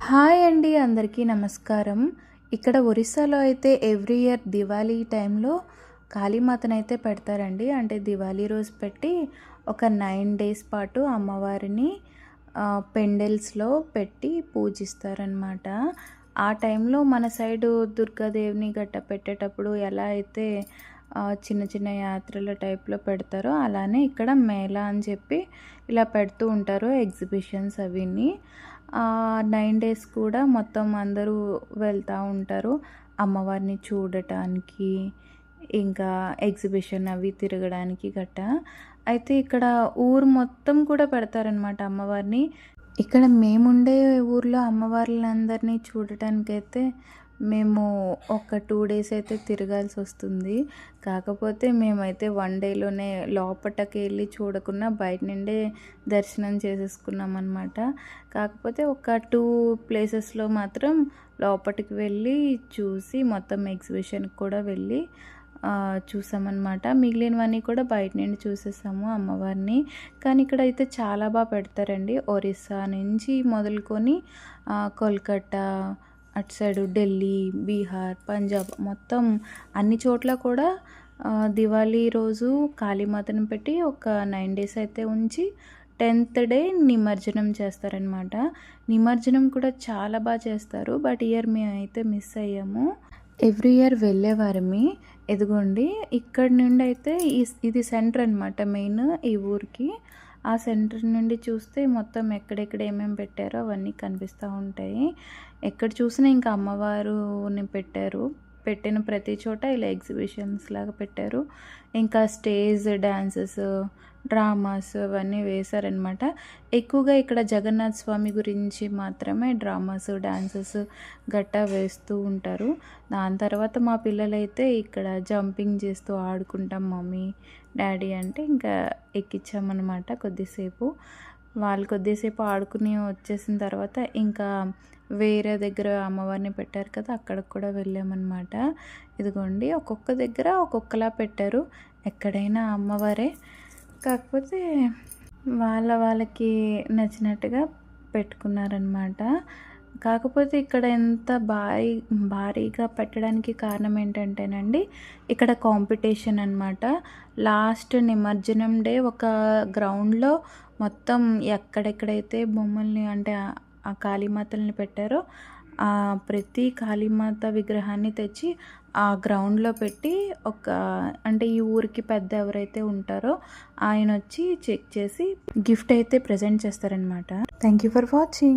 Hi అండి, అందరికీ నమస్కారం. ఇక్కడ ఒరిస్సాలో అయితే ఎవ్రీ ఇయర్ దివాళీ టైంలో కాళీమాతనైతే పెడతారండి. అంటే దివాళీ రోజు పెట్టి ఒక 9 డేస్ పాటు అమ్మవారిని పెండెల్స్లో పెట్టి పూజిస్తారనమాట. ఆ టైంలో మన సైడు దుర్గాదేవిని గట్ట పెట్టేటప్పుడు ఎలా అయితే చిన్న చిన్న యాత్రల టైప్లో పెడతారో అలానే ఇక్కడ మేళా అని చెప్పి ఇలా పెడుతూ ఉంటారు, ఎగ్జిబిషన్స్ అవిని. 9 డేస్ కూడా మొత్తం అందరూ వెళ్తూ ఉంటారు అమ్మవారిని చూడటానికి, ఇంకా ఎగ్జిబిషన్ అవి తిరగడానికి గట్ట. అయితే ఇక్కడ ఊరు మొత్తం కూడా పెడతారనమాట అమ్మవారిని. ఇక్కడ మేముండే ఊర్లో అమ్మవార్లందరినీ చూడటానికైతే మేము ఒక 2 డేస్ అయితే తిరగాల్సి వస్తుంది. కాకపోతే మేమైతే 1 డేలోనే లోపటకి వెళ్ళి చూడకుండా బయట నుండే దర్శనం చేసేసుకున్నాం అనమాట. కాకపోతే ఒక 2 ప్లేసెస్లో మాత్రం లోపలికి వెళ్ళి చూసి మొత్తం ఎగ్జిబిషన్కి కూడా వెళ్ళి చూసామన్నమాట. మిగిలినవన్నీ కూడా బయట నుండి చూసేసాము అమ్మవారిని. కానీ ఇక్కడ అయితే చాలా బాగా పెడతారండి. ఒరిస్సా నుంచి మొదలుకొని కోల్కతా, అటు సైడు ఢిల్లీ, బీహార్, పంజాబ్ మొత్తం అన్ని చోట్ల కూడా దివాళీ రోజు కాళీమాతను పెట్టి ఒక 9 డేస్ అయితే ఉంచి 10th డే నిమజ్జనం చేస్తారనమాట. నిమజ్జనం కూడా చాలా బాగా చేస్తారు. బట్ ఇయర్ మేమైతే మిస్ అయ్యాము. ఎవ్రీ ఇయర్ వెళ్ళేవారమి. ఎదుగోండి ఇక్కడ నుండి అయితే ఇది సెంటర్ అనమాట, మెయిన్ ఈ ఊరికి. ఆ సెంటర్ నుండి చూస్తే మొత్తం ఎక్కడెక్కడ ఏమేమి పెట్టారో అవన్నీ కనిపిస్తూ ఉంటాయి. ఎక్కడ చూసినా ఇంకా అమ్మవారుని పెట్టారు. పెట్టిన ప్రతి చోట ఇలా ఎగ్జిబిషన్స్ లాగా పెట్టారు. ఇంకా స్టేజ్ డ్యాన్సెస్, డ్రామాస్ అవన్నీ వేశారనమాట. ఎక్కువగా ఇక్కడ జగన్నాథ్ స్వామి గురించి మాత్రమే డ్రామాస్, డాన్సెస్ గట్టా వేస్తూ ఉంటారు. దాని తర్వాత మా పిల్లలైతే ఇక్కడ జంపింగ్ చేస్తూ ఆడుకుంటాం మమ్మీ డాడీ అంటే ఇంకా ఎక్కించామన్నమాట కొద్దిసేపు. వాళ్ళు కొద్దిసేపు ఆడుకుని వచ్చేసిన తర్వాత ఇంకా వేరే దగ్గర అమ్మవారిని పెట్టారు కదా, అక్కడికి కూడా వెళ్ళామన్నమాట. ఇదిగోండి ఒక్కొక్క దగ్గర ఒక్కొక్కలా పెట్టారు. ఎక్కడైనా అమ్మవారే, కాకపోతే వాళ్ళకి నచ్చినట్టుగా పెట్టుకున్నారనమాట. కాకపోతే ఇక్కడ ఎంత భారీగా పెట్టడానికి కారణం ఏంటంటేనండి, ఇక్కడ కాంపిటీషన్ అనమాట. లాస్ట్ నిమజ్జనం డే ఒక గ్రౌండ్లో మొత్తం ఎక్కడెక్కడైతే బొమ్మల్ని అంటే ఆ కాళీమాతల్ని పెట్టారో ప్రతి కాళీమాత విగ్రహాన్ని తెచ్చి ఆ గ్రౌండ్లో పెట్టి అంటే ఈ ఊరికి పెద్ద ఎవరైతే ఉంటారో ఆయన వచ్చి చెక్ చేసి గిఫ్ట్ అయితే ప్రజెంట్ చేస్తారనమాట. Thank you for watching.